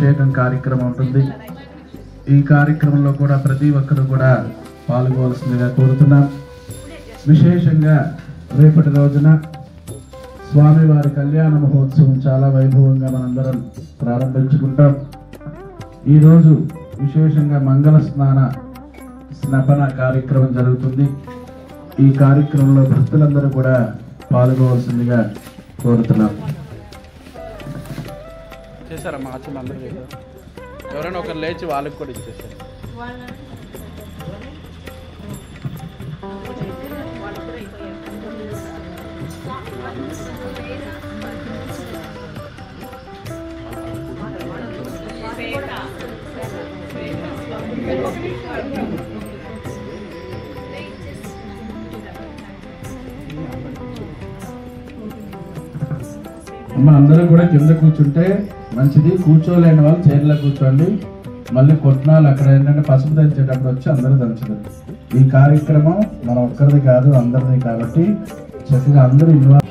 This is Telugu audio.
అభిషేకం కార్యక్రమం ఉంటుంది. ఈ కార్యక్రమంలో కూడా ప్రతి ఒక్కరు కూడా పాల్గొవలసిందిగా కోరుతున్నాం. విశేషంగా రేపటి రోజున స్వామివారి కళ్యాణ మహోత్సవం చాలా వైభవంగా మనందరం ప్రారంభించుకుంటాం. ఈరోజు విశేషంగా మంగళ స్నపన కార్యక్రమం జరుగుతుంది. ఈ కార్యక్రమంలో భక్తులందరూ కూడా పాల్గొవలసిందిగా కోరుతున్నాం. చేశారమ్మా అందరూ ఎవరైనా ఒకరు లేచి వాళ్ళకి కూడా ఇచ్చేసారు. అమ్మ అందరూ కూడా కింద కూర్చుంటే మంచిది. కూర్చోలేని వాళ్ళు చైర్లో కూర్చోండి. మళ్ళీ కొట్టినాలు అక్కడ ఏంటంటే పసుపు దంచేటప్పుడు వచ్చి అందరూ దంచదు. ఈ కార్యక్రమం మన ఒక్కరిది కాదు, అందరిది కాబట్టి చక్కగా అందరూ ఇన్వాల్వ్